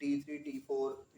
T3 T4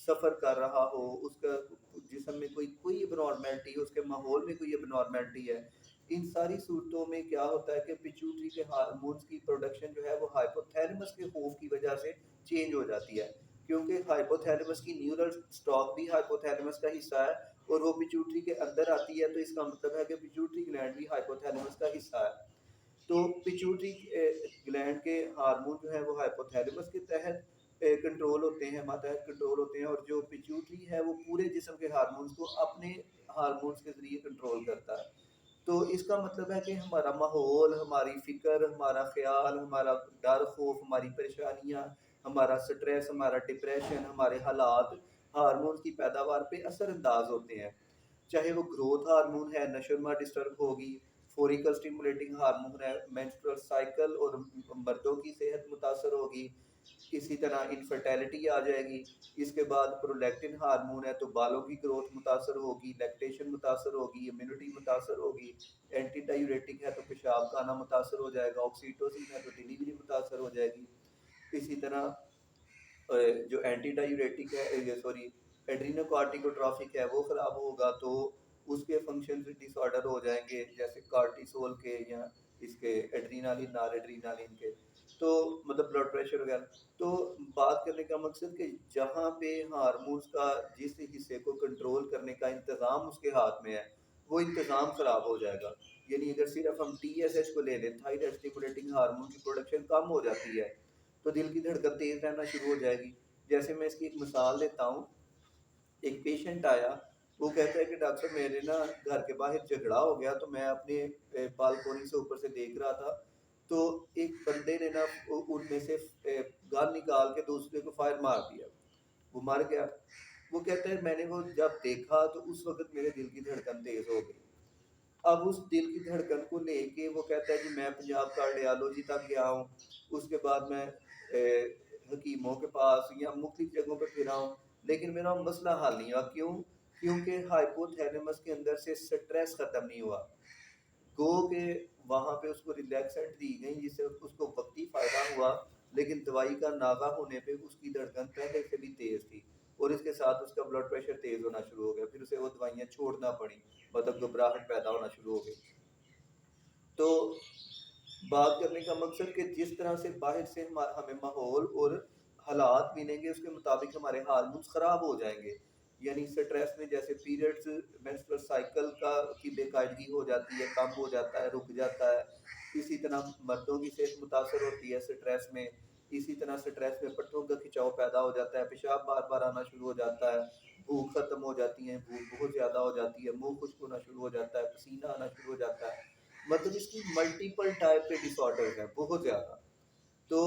سفر کر رہا ہو، اس کا جسم میں کوئی ابنارملٹی ہے، اس کے ماحول میں کوئی ابنارملٹی ہے، ان ساری صورتوں میں کیا ہوتا ہے کہ پیچوٹری کے ہارمونز کی پروڈکشن جو ہے وہ ہائپوتھیلمس کے خوف کی وجہ سے چینج ہو جاتی ہے، کیونکہ ہائپوتھیلمس کی نیورل سٹاک بھی ہائپوتھیلمس کا حصہ ہے اور وہ پیچوٹری کے اندر آتی ہے، تو اس کا مطلب ہے کہ پیچوٹری گلینڈ بھی ہائپوتھیلمس کا حصہ ہے۔ تو پیچوٹری گلینڈ کے ہارمون جو ہے وہ ہائپوتھیلمس کے تحت کنٹرول ہوتے ہیں، ماتحت کنٹرول ہوتے ہیں، اور جو پیچوٹری ہے وہ پورے جسم کے ہارمونز کو اپنے ہارمونز کے ذریعے کنٹرول کرتا ہے۔ تو اس کا مطلب ہے کہ ہمارا ماحول، ہماری فکر، ہمارا خیال، ہمارا ڈر خوف، ہماری پریشانیاں، ہمارا سٹریس، ہمارا ڈپریشن، ہمارے حالات ہارمونز کی پیداوار پہ اثر انداز ہوتے ہیں، چاہے وہ گروتھ ہارمون ہے، نشوونما ڈسٹرب ہوگی، فوریکل سٹیمولیٹنگ ہارمون ہے، مینسٹرل سائیکل اور مردوں کی صحت متاثر ہوگی، اسی طرح انفرٹیلٹی آ جائے گی، اس کے بعد پرولیکٹن ہارمون ہے تو بالوں کی گروتھ متاثر ہوگی، لیکٹیشن متاثر ہوگی، امیونٹی متاثر ہوگی، اینٹی ڈائیوریٹک ہے تو پیشاب کا آنا متاثر ہو جائے گا، آکسیٹوسن ہے تو ڈیلیوری متاثر ہو جائے گی، اسی طرح جو اینٹی ڈائیوریٹک ہے سوری ایڈرینوکارٹیکوٹرافک ہے وہ خراب ہوگا تو اس کے فنکشن ڈس آرڈر ہو جائیں گے، جیسے کارٹیسول کے یا اس کے ایڈرینالین نار ایڈرینالین کے، تو مطلب بلڈ پریشر وغیرہ۔ تو بات کرنے کا مقصد کہ جہاں پہ ہارمونز کا جس حصے کو کنٹرول کرنے کا انتظام اس کے ہاتھ میں ہے وہ انتظام خراب ہو جائے گا، یعنی اگر صرف ہم ٹی ایس ایچ کو لے لیں، تھائرائڈ اسٹیمولیٹنگ ہارمون کی پروڈکشن کم ہو جاتی ہے تو دل کی دھڑکن تیز رہنا شروع ہو جائے گی۔ جیسے میں اس کی ایک مثال دیتا ہوں، ایک پیشنٹ آیا، وہ کہتا ہے کہ ڈاکٹر صاحب میرے نا گھر کے باہر جھگڑا ہو گیا، تو میں اپنے بالکونی سے اوپر سے دیکھ رہا تھا تو ایک بندے نے نا ان میں سے گن نکال کے دوسرے کو فائر مار دیا، وہ مر گیا۔ وہ کہتا ہے میں نے وہ جب دیکھا تو اس وقت میرے دل کی دھڑکن تیز ہو گئی۔ اب اس دل کی دھڑکن کو لے کے وہ کہتا ہے کہ میں پنجاب کارڈیالوجی تک گیا ہوں، اس کے بعد میں حکیموں کے پاس یا مختلف جگہوں پہ پھرا ہوں، لیکن میرا مسئلہ حل نہیں ہوا۔ کیوں؟ کیونکہ ہائپوتھیلمس کے اندر سے سٹریس ختم نہیں ہوا، گو کہ وہاں پہ اس کو ریلیکسنٹ دی گئی جس سے اس کو وقتی فائدہ ہوا، لیکن دوائی کا ناغہ ہونے پہ اس کی دھڑکن پہلے سے بھی تیز تھی اور اس کے ساتھ اس کا بلڈ پریشر تیز ہونا شروع ہو گیا، پھر اسے وہ دوائیاں چھوڑنا پڑی، مطلب گھبراہٹ پیدا ہونا شروع ہو گئی۔ تو بات کرنے کا مقصد کہ جس طرح سے باہر سے ہمیں ماحول اور حالات ملیں گے اس کے مطابق ہمارے ہارمونز خراب ہو جائیں گے، یعنی سٹریس میں جیسے پیریڈز، مینسٹرل سائیکل کی بے قاعدگی ہو جاتی ہے، کم ہو جاتا ہے، رک جاتا ہے، اسی طرح مردوں کی صحت متاثر ہوتی ہے سٹریس میں، اسی طرح سٹریس میں پٹھوں کا کھچاؤ پیدا ہو جاتا ہے، پیشاب بار بار آنا شروع ہو جاتا ہے، بھوک ختم ہو جاتی ہے، بھوک بہت زیادہ ہو جاتی ہے، منہ خشک ہونا شروع ہو جاتا ہے، پسینہ آنا شروع ہو جاتا ہے، مطلب اس کی ملٹیپل ٹائپ کے ڈس آرڈرز ہیں بہت زیادہ۔ تو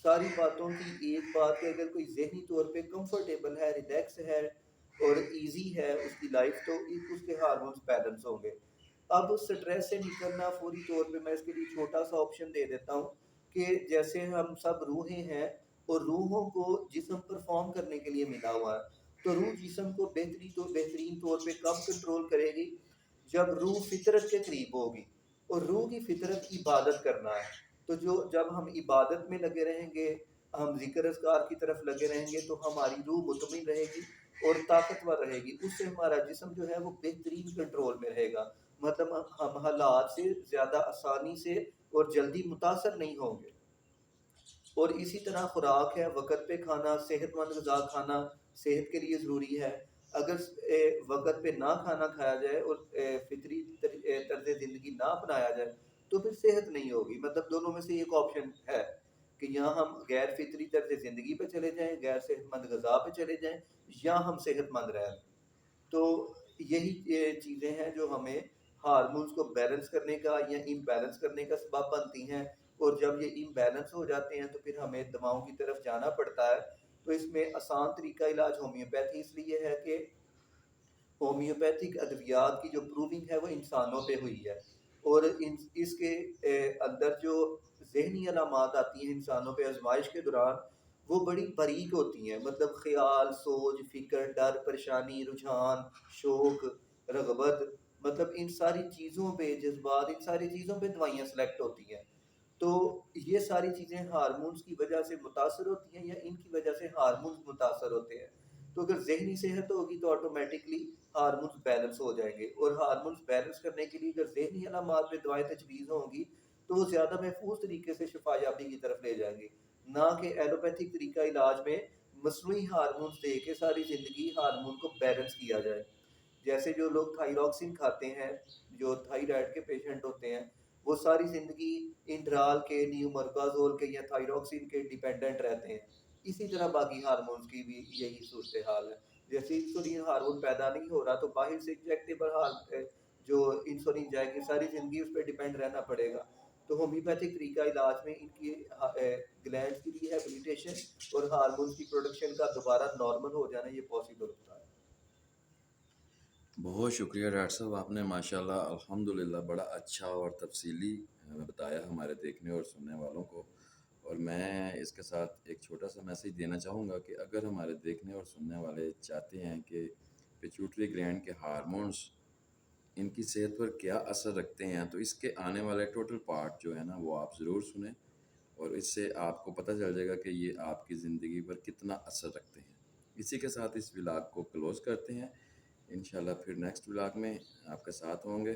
ساری باتوں کی ایک بات کہ اگر کوئی ذہنی طور پہ کمفرٹیبل ہے، ریلیکس ہے اور ایزی ہے اس کی لائف، تو اس کے ہارمونز بیلنس ہوں گے۔ اب سٹریس سے نکلنا فوری طور پہ میں اس کے لیے چھوٹا سا آپشن دے دیتا ہوں کہ جیسے ہم سب روحیں ہیں اور روحوں کو جسم پرفارم کرنے کے لیے ملا ہوا ہے، تو روح جسم کو بہترین طور پہ کب کنٹرول کرے گی؟ جب روح فطرت کے قریب ہوگی، اور روح کی فطرت عبادت کرنا ہے، تو جب ہم عبادت میں لگے رہیں گے، ہم ذکر اذکار کی طرف لگے رہیں گے تو ہماری روح مطمئن رہے گی اور طاقتور رہے گی، اس سے ہمارا جسم جو ہے وہ بہترین کنٹرول میں رہے گا، مطلب ہم حالات سے زیادہ آسانی سے اور جلدی متاثر نہیں ہوں گے۔ اور اسی طرح خوراک ہے، وقت پہ کھانا، صحت مند غذا کھانا صحت کے لیے ضروری ہے۔ اگر وقت پہ نہ کھانا کھایا جائے اور فطری طرز زندگی نہ اپنایا جائے تو پھر صحت نہیں ہوگی، مطلب دونوں میں سے ایک آپشن ہے کہ یہاں ہم غیر فطری طرز زندگی پہ چلے جائیں، غیر صحت مند غذا پہ چلے جائیں، یا ہم صحت مند رہیں۔ تو یہی چیزیں ہیں جو ہمیں ہارمونز کو بیلنس کرنے کا یا امبیلنس کرنے کا سبب بنتی ہیں، اور جب یہ امبیلنس ہو جاتے ہیں تو پھر ہمیں دواؤں کی طرف جانا پڑتا ہے۔ تو اس میں آسان طریقہ علاج ہومیوپیتھی اس لیے ہے کہ ہومیوپیتھک ادویات کی جو پروونگ ہے وہ انسانوں پہ ہوئی ہے، اور اس کے اندر جو ذہنی علامات آتی ہیں انسانوں پہ آزمائش کے دوران وہ بڑی باریک ہوتی ہیں، مطلب خیال، سوچ، فکر، ڈر، پریشانی، رجحان، شوق، رغبت، مطلب ان ساری چیزوں پہ، جذبات، ان ساری چیزوں پہ دوائیاں سلیکٹ ہوتی ہیں۔ تو یہ ساری چیزیں ہارمونز کی وجہ سے متاثر ہوتی ہیں یا ان کی وجہ سے ہارمونز متاثر ہوتے ہیں۔ تو اگر ذہنی صحت ہوگی تو آٹومیٹکلی ہارمونز بیلنس ہو جائیں گے، اور ہارمونز بیلنس کرنے کے لیے اگر ذہنی علامات میں دوائیں تجویز ہوں گی تو وہ زیادہ محفوظ طریقے سے شفا یابی کی طرف لے جائیں گے، نہ کہ ایلوپیتھک طریقہ علاج میں مصنوعی ہارمونز دے کے ساری زندگی ہارمون کو بیلنس کیا جائے۔ جیسے جو لوگ تھائیروکسین کھاتے ہیں، جو تھائرائڈ کے پیشنٹ ہوتے ہیں، وہ ساری زندگی انڈرال کے، نیومرکازول کے یا تھائیروکسین کے ڈیپینڈنٹ رہتے ہیں۔ اسی طرح باقی ہارمونز کی بھی یہی صورتحال ہے، جیسے انسولین ہارمون پیدا نہیں ہو رہا تو باہر سے انجیکٹیبل جو انسولین جائے گی، ساری زندگی اس پہ ڈیپینڈ رہنا پڑے گا۔ تو ہومیوپیتھک طریقہ علاج میں ان کی گلینڈ کی ریہیبلیٹیشن اور ہارمونز کی پروڈکشن کا دوبارہ نارمل ہو جانا یہ پاسبل ہوتا ہے۔ بہت شکریہ ڈاکٹر صاحب، آپ نے ماشاءاللہ الحمدللہ بڑا اچھا اور تفصیلی بتایا ہمارے دیکھنے اور سننے والوں کو، اور میں اس کے ساتھ ایک چھوٹا سا میسیج دینا چاہوں گا کہ اگر ہمارے دیکھنے اور سننے والے چاہتے ہیں کہ پیچوٹری گلینڈ کے ہارمونز ان کی صحت پر کیا اثر رکھتے ہیں، تو اس کے آنے والے ٹوٹل پارٹ جو ہے نا وہ آپ ضرور سنیں، اور اس سے آپ کو پتہ چل جائے گا کہ یہ آپ کی زندگی پر کتنا اثر رکھتے ہیں۔ اسی کے ساتھ اس ولاگ کو کلوز کرتے ہیں، انشاءاللہ پھر نیکسٹ ولاگ میں آپ کے ساتھ ہوں گے۔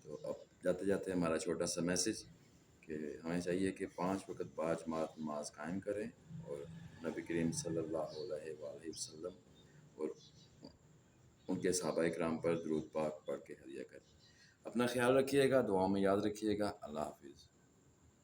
تو اب جاتے جاتے ہمارا چھوٹا سا میسیج کہ ہمیں چاہیے کہ 5 وقت باجماعت نماز قائم کریں، اور نبی کریم صلی اللہ علیہ وآلہ وسلم اور ان کے صحابہ کرام پر درود پاک پڑھ کے ہدیہ کریں۔ اپنا خیال رکھیے گا، دعاؤں میں یاد رکھیے گا۔ اللہ حافظ۔